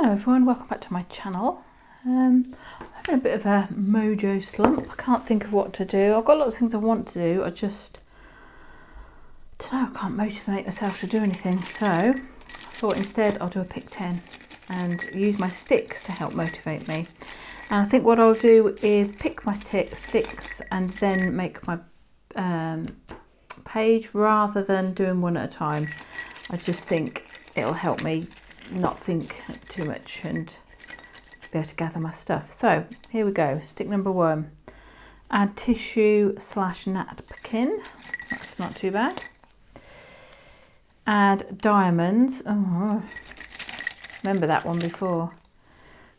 Hello everyone, welcome back to my channel. I'm having a bit of a mojo slump. I can't think of what to do. I've got lots of things I want to do. I just don't know, I can't motivate myself to do anything. So I thought instead I'll do a pick 10 and use my sticks to help motivate me. And I think what I'll do is pick my sticks and then make my page rather than doing one at a time. I just think it'll help me not think too much and be able to gather my stuff. So here we go, stick number 1. Add tissue / napkin, that's not too bad. Add diamonds, oh, remember that one before.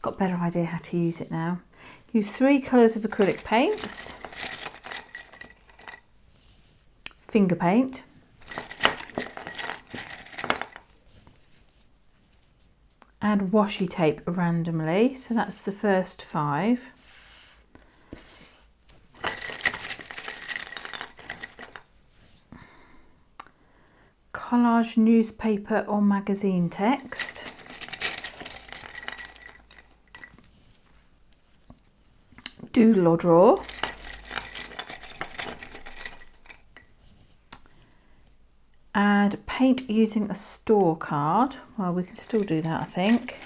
Got a better idea how to use it now. Use 3 colours of acrylic paints. Fingerpaint. Add washi tape randomly, so that's the first 5. Collage newspaper or magazine text. Doodle or draw. Add paint using a store card. Well, we can still do that, I think.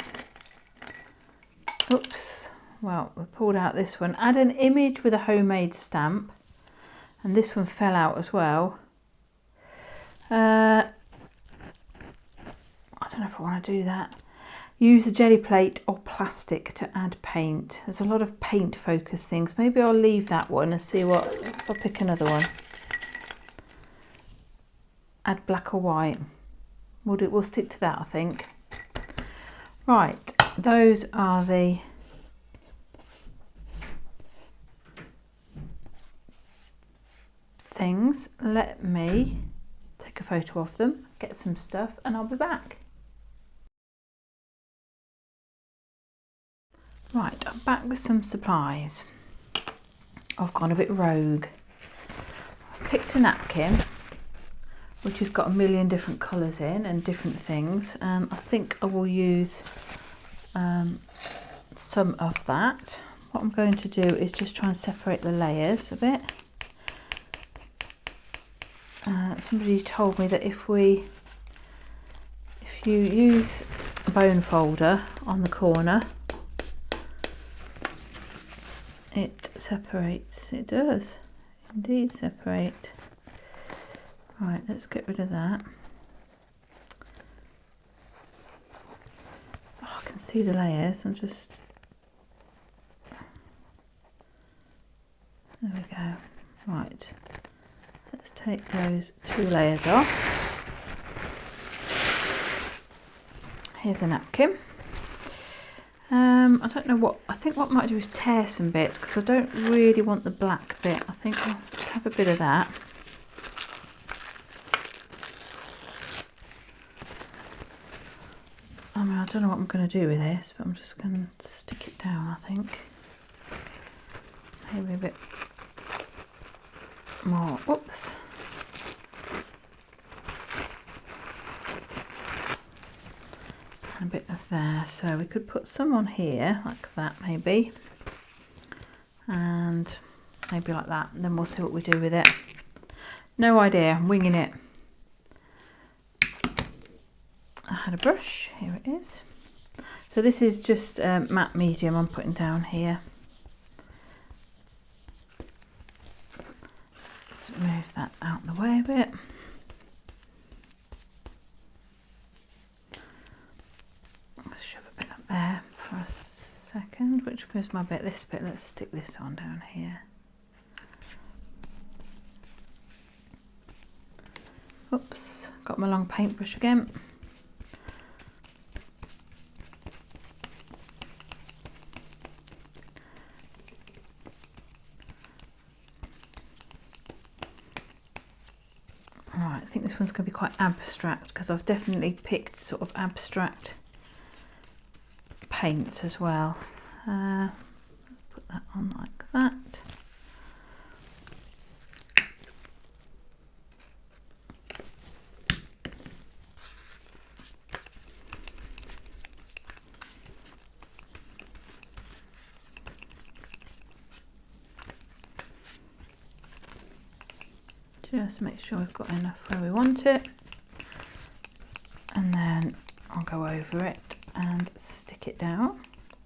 Oops. Well, we pulled out this one. Add an image with a homemade stamp. And this one fell out as well. I don't know if I want to do that. Use a jelly plate or plastic to add paint. There's a lot of paint focused things. Maybe I'll leave that one and see what, if I pick another one. Add black or white. We'll stick to that, I think. Right, those are the things. Let me take a photo of them, get some stuff, and I'll be back. Right, I'm back with some supplies. I've gone a bit rogue. I've picked a napkin, which has got a million different colours in and different things. I think I will use some of that. What I'm going to do is just try and separate the layers a bit. Somebody told me that if you use a bone folder on the corner, it separates. It does indeed separate. Right, let's get rid of that. Oh, I can see the layers. There we go. Right, let's take those 2 layers off. Here's a napkin. I don't know what, I think what I might do is tear some bits because I don't really want the black bit. I think I'll just have a bit of that. I mean, I don't know what I'm going to do with this, but I'm just going to stick it down, I think. Maybe a bit more. Oops. And a bit of there. So we could put some on here, like that maybe. And maybe like that. And then we'll see what we do with it. No idea, I'm winging it. I had a brush, here it is. So this is just matte medium I'm putting down here. Let's move that out of the way a bit. Let's shove a bit up there for a second. Which was my bit? This bit. Let's stick this on down here. Oops, got my long paintbrush again. Right, I think this one's going to be quite abstract because I've definitely picked sort of abstract paints as well. Let's put that on like that. Just make sure we've got enough where we want it, and then I'll go over it and stick it down.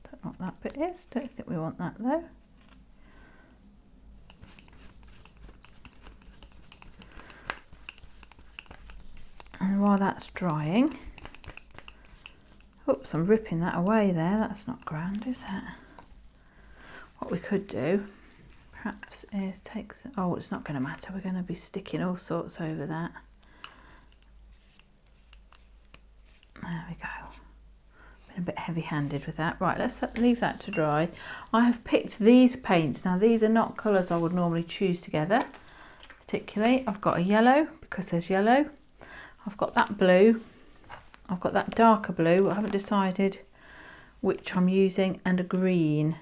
Don't know what that bit is, don't think we want that though. And while that's drying, oops, I'm ripping that away there, that's not grand, is it? What we could do perhaps is take some, oh, it's not going to matter, we're going to be sticking all sorts over that. There we go. Been a bit heavy-handed with that. Right, let's leave that to dry. I have picked these paints. Now these are not colours I would normally choose together, particularly. I've got a yellow, because there's yellow. I've got that blue. I've got that darker blue. I haven't decided which I'm using, and a green.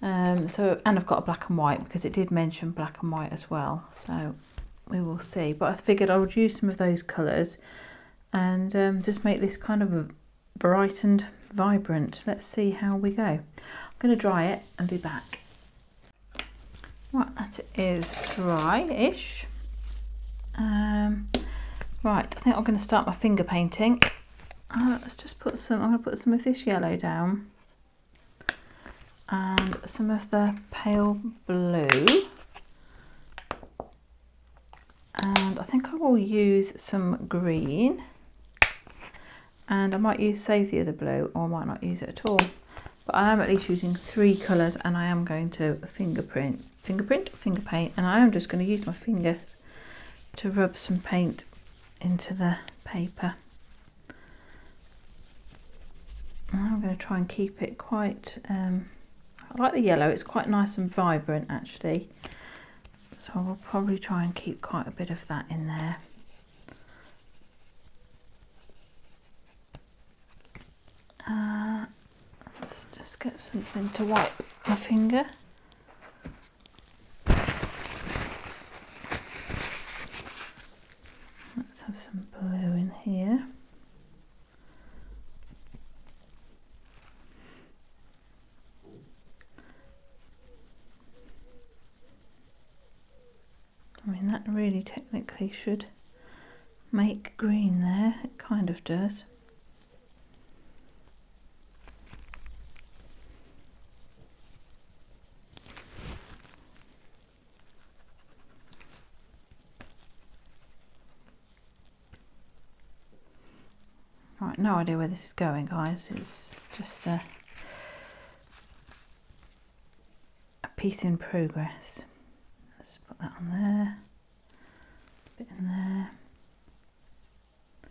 And I've got a black and white, because it did mention black and white as well. So we will see. But I figured I would use some of those colours and just make this kind of a bright and vibrant. Let's see how we go. I'm going to dry it and be back. Right, that is dry-ish. Right, I think I'm going to start my finger painting. Let's just put some, I'm going to put some of this yellow down and some of the pale blue, and I think I will use some green, and I might save the other blue, or I might not use it at all, but I am at least using 3 colours, and I am going to fingerpaint, and I am just going to use my fingers to rub some paint into the paper. I'm going to try and keep it quite, I like the yellow, it's quite nice and vibrant actually, so I will probably try and keep quite a bit of that in there. Let's just get something to wipe my finger. Let's have some blue in here. I mean, that really technically should make green there. It kind of does. Right, no idea where this is going, guys. It's just a piece in progress. Let's put that on there, a bit in there. I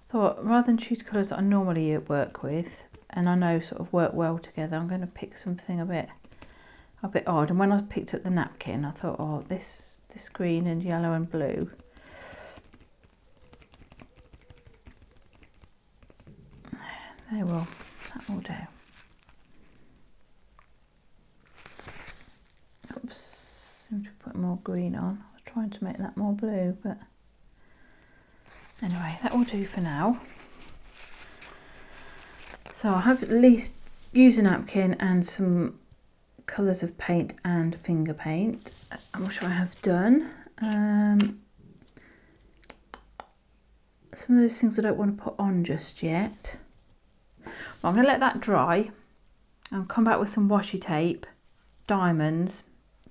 thought, rather than choose colours that I normally work with, and I know sort of work well together, I'm going to pick something a bit odd. And when I picked up the napkin, I thought, oh, this green and yellow and blue. That will do. Oops, seem to put more green on. I was trying to make that more blue, but anyway, that will do for now. So I have at least used a napkin and some colours of paint and finger paint, which I have done. Some of those things I don't want to put on just yet. I'm going to let that dry and come back with some washi tape, diamonds,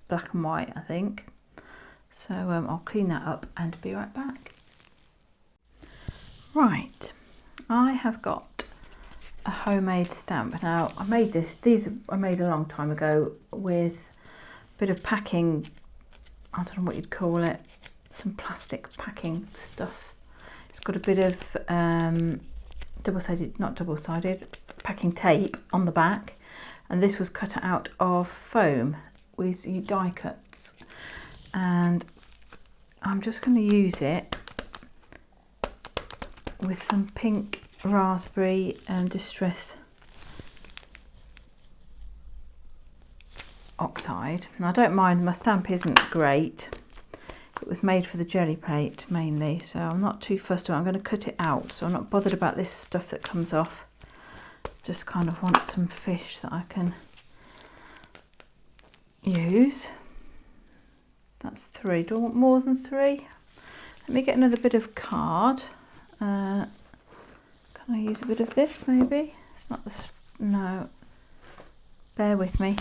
black and white I think. So I'll clean that up and be right back. Right, I have got a homemade stamp. Now I made these I made a long time ago with a bit of packing, I don't know what you'd call it, some plastic packing stuff. It's got a bit of double-sided packing tape on the back, and this was cut out of foam with die cuts, and I'm just going to use it with some pink raspberry distress oxide. And I don't mind, my stamp isn't great, it was made for the jelly plate mainly, so I'm not too fussed about it. I'm going to cut it out, so I'm not bothered about this stuff that comes off. Just kind of want some fish that I can use. That's 3. Do I want more than 3? Let me get another bit of card. Can I use a bit of this maybe? It's not the... no. Bear with me.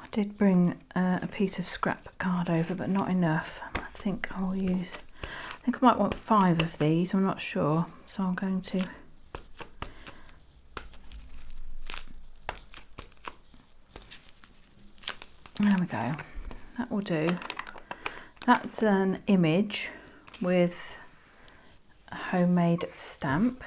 I did bring a piece of scrap card over, but not enough. I think I might want 5 of these, I'm not sure. So I'm going to... there we go. That will do. That's an image with a homemade stamp.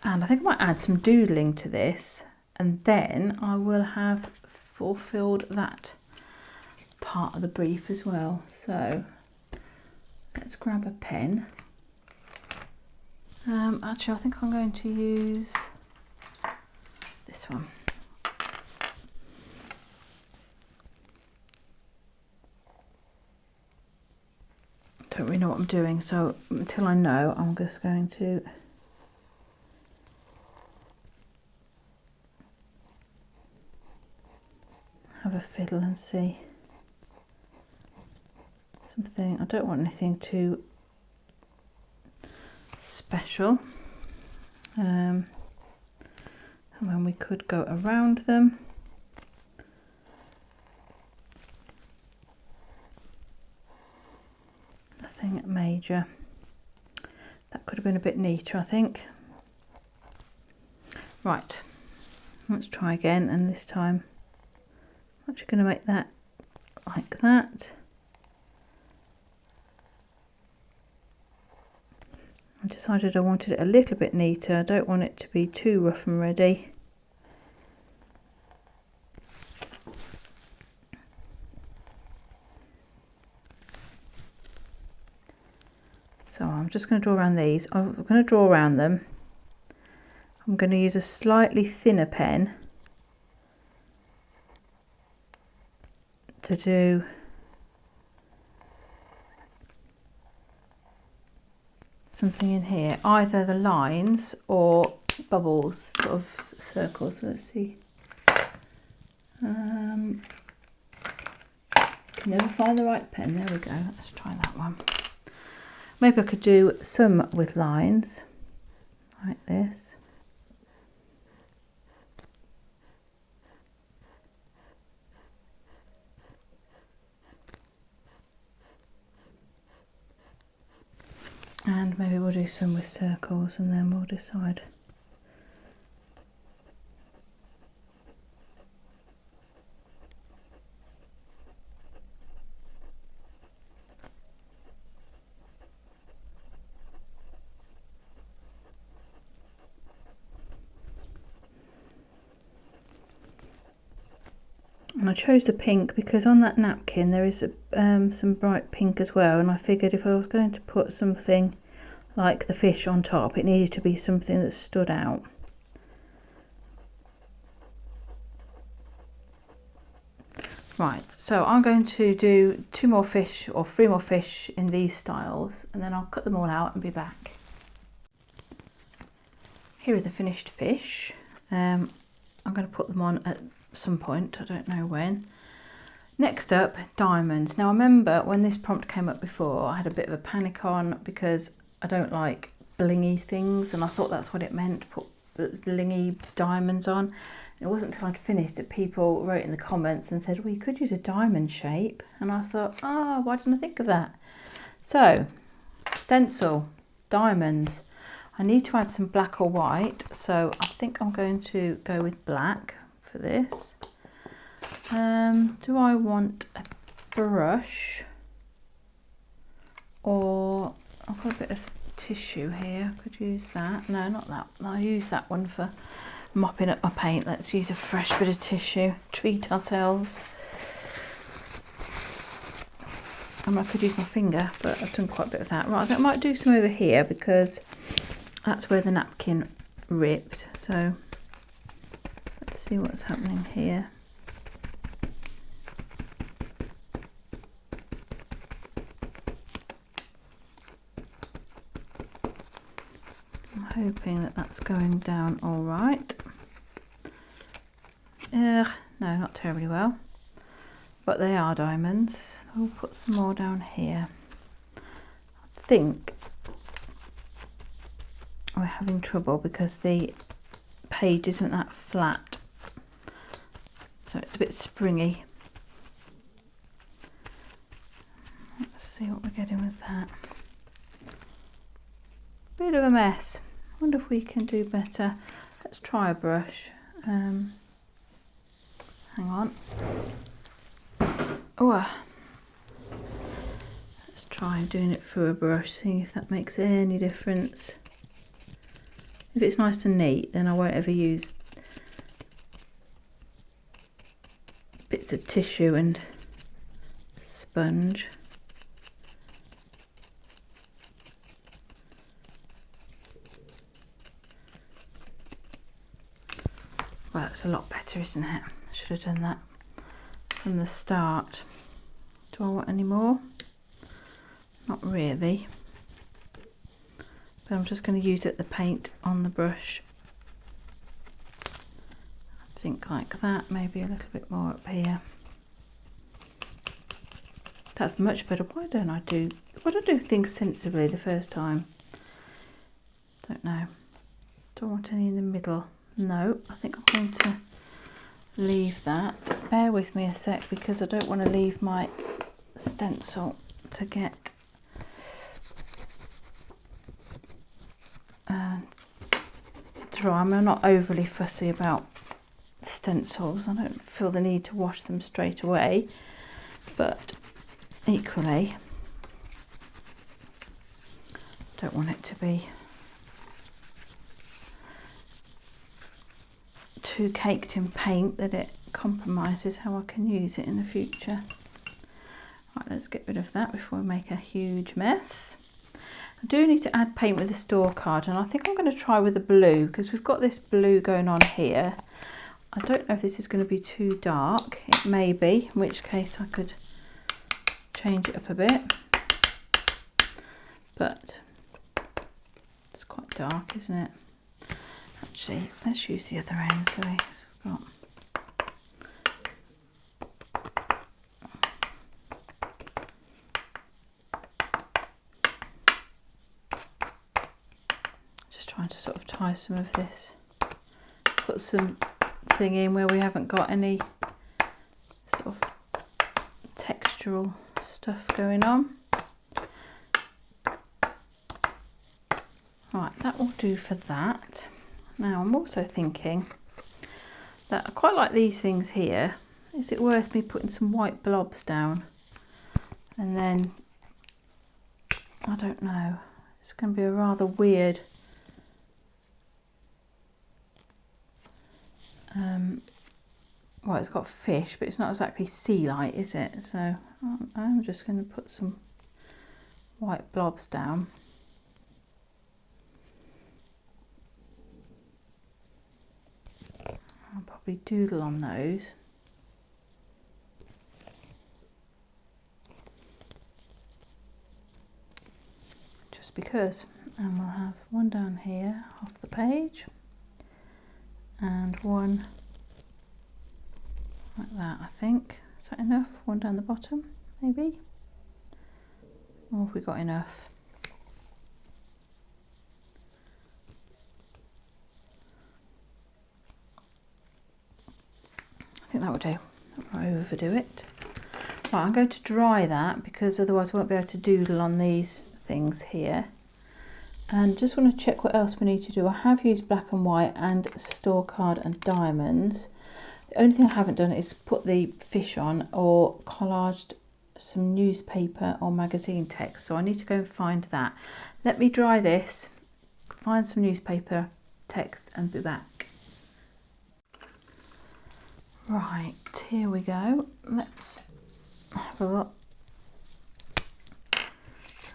And I think I might add some doodling to this, and then I will have fulfilled that part of the brief as well. So let's grab a pen. Actually, I think I'm going to use this one. Don't really know what I'm doing, so until I know, I'm just going to have a fiddle and see something. I don't want anything too special, and then we could go around them. Nothing major. That could have been a bit neater, I think. Right, let's try again, and this time I'm actually going to make that like that. I decided I wanted it a little bit neater. I don't want it to be too rough and ready. So I'm just going to draw around these. I'm going to draw around them. I'm going to use a slightly thinner pen to do something in here, either the lines or bubbles, sort of circles. Let's see. Can never find the right pen. There we go. Let's try that one. Maybe I could do some with lines like this. And maybe we'll do some with circles, and then we'll decide. And I chose the pink because on that napkin there is some bright pink as well, and I figured if I was going to put something like the fish on top, it needed to be something that stood out. Right, so I'm going to do 2 more fish or 3 more fish in these styles, and then I'll cut them all out and be back. Here are the finished fish. I'm going to put them on at some point, I don't know when. Next up, diamonds. Now I remember when this prompt came up before, I had a bit of a panic on because I don't like blingy things, and I thought that's what it meant, put blingy diamonds on. It wasn't until I'd finished that people wrote in the comments and said, well, you could use a diamond shape, and I thought, oh, why didn't I think of that? So, stencil, diamonds. I need to add some black or white, so I think I'm going to go with black for this. Do I want a brush, or I've got a bit of tissue here, I could use that. No, not that. I'll use that one for mopping up my paint. Let's use a fresh bit of tissue, treat ourselves. I mean, I could use my finger, but I've done quite a bit of that. Right, I might do some over here because that's where the napkin ripped. So let's see what's happening here. I'm hoping that that's going down all right. No, not terribly well, but they are diamonds. I'll put some more down here. I think we're having trouble because the page isn't that flat, so it's a bit springy. Let's see what we're getting with that. Bit of a mess. Wonder if we can do better. Let's try a brush. Hang on. Oh, let's try doing it through a brush, seeing if that makes any difference. If it's nice and neat, then I won't ever use bits of tissue and sponge. Well, that's a lot better, isn't it? I should have done that from the start. Do I want any more? Not really. But I'm just going to use the paint on the brush. I think like that, maybe a little bit more up here. That's much better. Why don't I do things sensibly the first time? Don't know. Do I want any in the middle? No, I think I'm going to leave that. Bear with me a sec because I don't want to leave my stencil to get dry. I'm not overly fussy about stencils. I don't feel the need to wash them straight away, but equally don't want it to be too caked in paint that it compromises how I can use it in the future. Right, let's get rid of that before we make a huge mess. I do need to add paint with the store card, and I think I'm going to try with the blue because we've got this blue going on here. I don't know if this is going to be too dark. It may be, in which case I could change it up a bit, but it's quite dark, isn't it? Actually, let's use the other end. So we've got just trying to sort of tie some of this, put some thing in where we haven't got any sort of textural stuff going on. Right, that will do for that. Now I'm also thinking that I quite like these things here. Is it worth me putting some white blobs down? And then, I don't know, it's going to be a rather weird well, it's got fish, but it's not exactly sea light, is it? So I'm just going to put some white blobs down. I'll probably doodle on those. Just because. And we'll have one down here off the page and one like that, I think. Is that enough? One down the bottom, maybe? Or have we got enough? I think that will do. Don't overdo it. Right, I'm going to dry that because otherwise I won't be able to doodle on these things here. And just want to check what else we need to do. I have used black and white and store card and diamonds. The only thing I haven't done is put the fish on or collaged some newspaper or magazine text. So I need to go and find that. Let me dry this, find some newspaper text and be back. Right, here we go. Let's have a look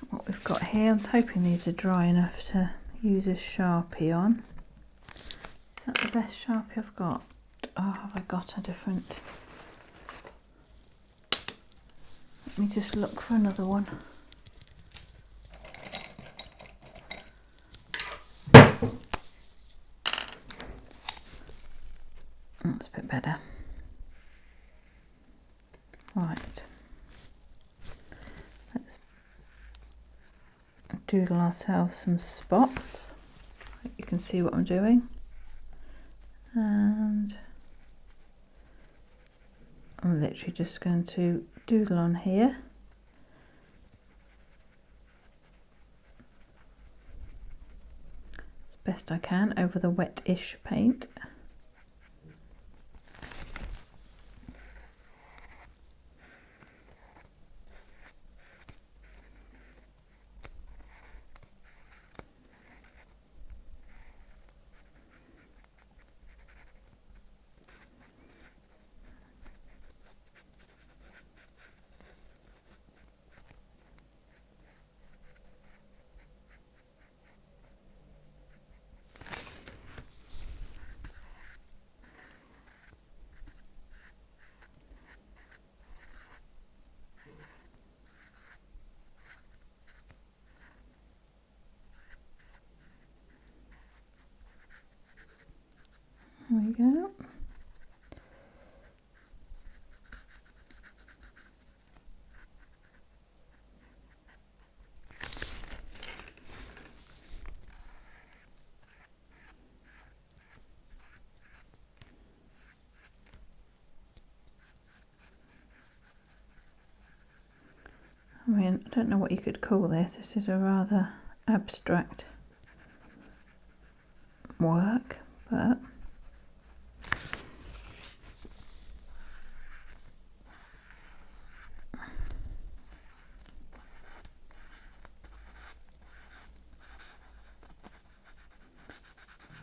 what we've got here. I'm hoping these are dry enough to use a Sharpie on. Is that the best Sharpie I've got? Oh, have I got a different? Let me just look for another one. That's a bit better. Right, let's doodle ourselves some spots. Hope you can see what I'm doing. And I'm literally just going to doodle on here. As best I can over the wet-ish paint. There we go. I mean, I don't know what you could call this. This is a rather abstract work, but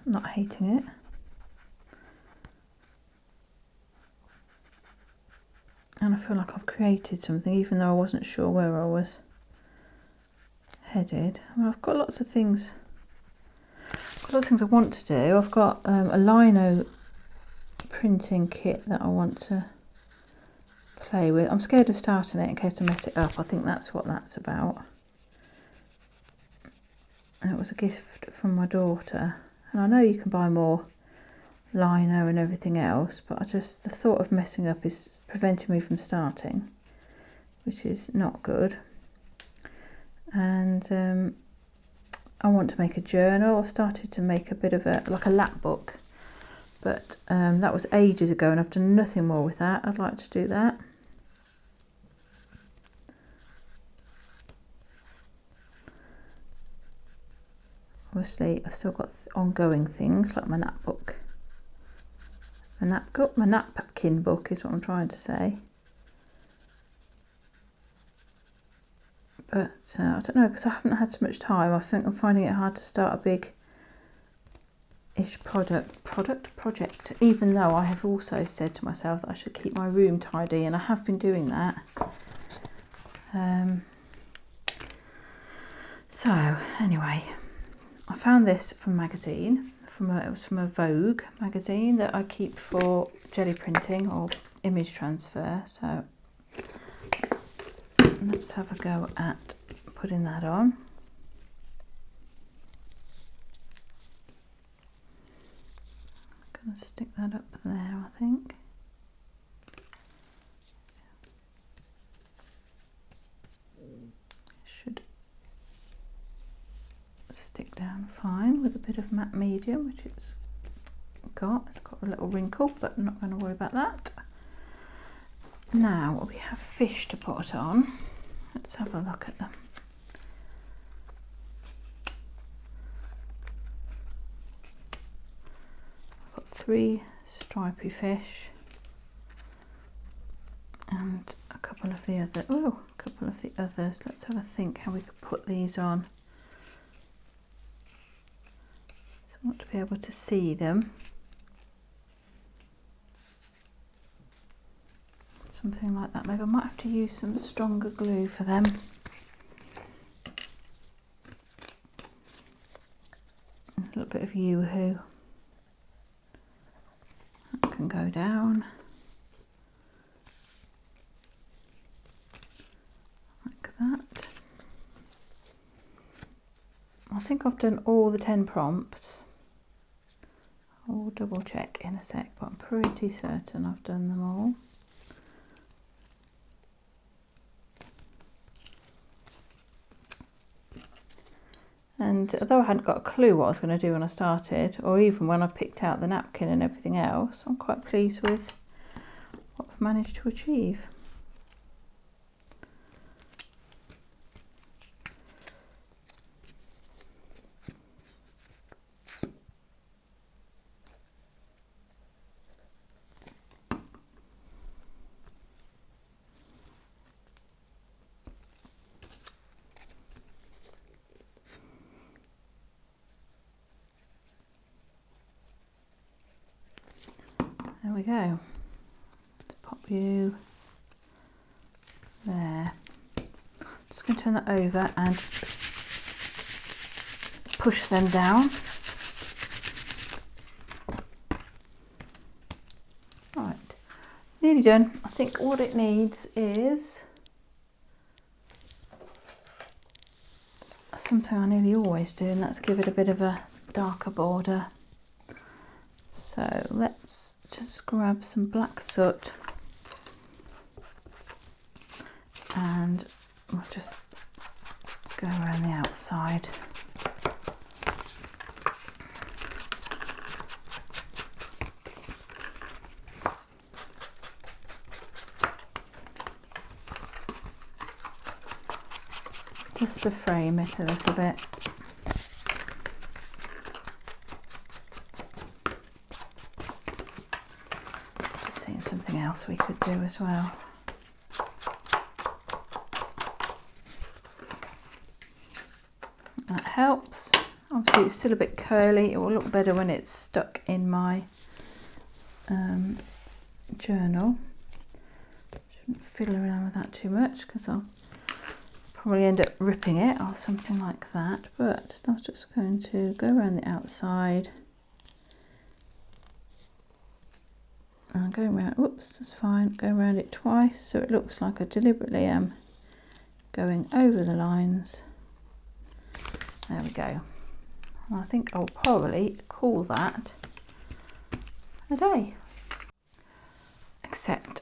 I'm not hating it. And I feel like I've created something, even though I wasn't sure where I was headed. I mean, I've got lots of things. I want to do. I've got a lino printing kit that I want to play with. I'm scared of starting it in case I mess it up. I think that's what that's about. And it was a gift from my daughter. And I know you can buy more lino and everything else, but the thought of messing up is preventing me from starting, which is not good. And I want to make a journal. I've started to make a bit of like a lap book, but that was ages ago and I've done nothing more with that. I'd like to do that. Obviously I've still got ongoing things like my napbook. My napkin book is what I'm trying to say. But I don't know, because I haven't had so much time. I think I'm finding it hard to start a big-ish project, even though I have also said to myself that I should keep my room tidy, and I have been doing that. So anyway, I found this from a magazine. It was from a Vogue magazine that I keep for jelly printing or image transfer. So let's have a go at putting that on. I'm going to stick that up there, I think. Should stick down fine with a bit of matte medium, which it's got. It's got a little wrinkle, but I'm not going to worry about that. Now we have fish to put on. Let's have a look at them. I've got 3 stripy fish and a couple of the others. Let's have a think how we could put these on. So I want to be able to see them. Something like that. Maybe I might have to use some stronger glue for them. A little bit of Yoo-hoo. That can go down. Like that. I think I've done all the 10 prompts. I'll double check in a sec, but I'm pretty certain I've done them all. and although I hadn't got a clue what I was going to do when I started, or even when I picked out the napkin and everything else, I'm quite pleased with what I've managed to achieve. There we go. Let's pop you there. Just going to turn that over and push them down. Right, nearly done. I think what it needs is something I nearly always do, and that's give it a bit of a darker border. So let's just grab some black soot and we'll just go around the outside. Just to frame it a little bit. Something else we could do as well. That helps. Obviously it's still a bit curly. It will look better when it's stuck in my journal. Shouldn't fiddle around with that too much because I'll probably end up ripping it or something like that, but I'm just going to go around the outside. And go around, whoops, that's fine, go around it twice so it looks like I deliberately am going over the lines. There we go. And I think I'll probably call that a day. Except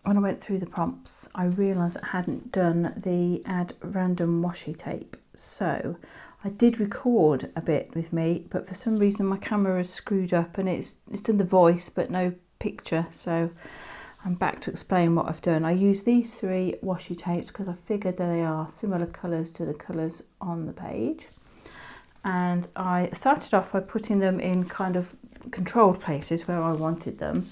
when I went through the prompts, I realised I hadn't done the add random washi tape. So I did record a bit with me, but for some reason my camera is screwed up and it's done the voice but no picture, so I'm back to explain what I've done. I used these 3 washi tapes because I figured that they are similar colours to the colours on the page, and I started off by putting them in kind of controlled places where I wanted them,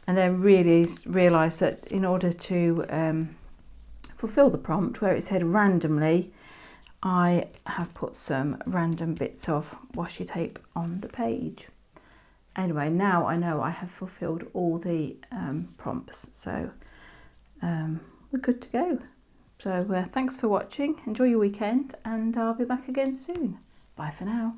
and then really realised that in order to fulfil the prompt where it said randomly, I have put some random bits of washi tape on the page. Anyway, now I know I have fulfilled all the prompts, so we're good to go. So thanks for watching, enjoy your weekend, and I'll be back again soon. Bye for now.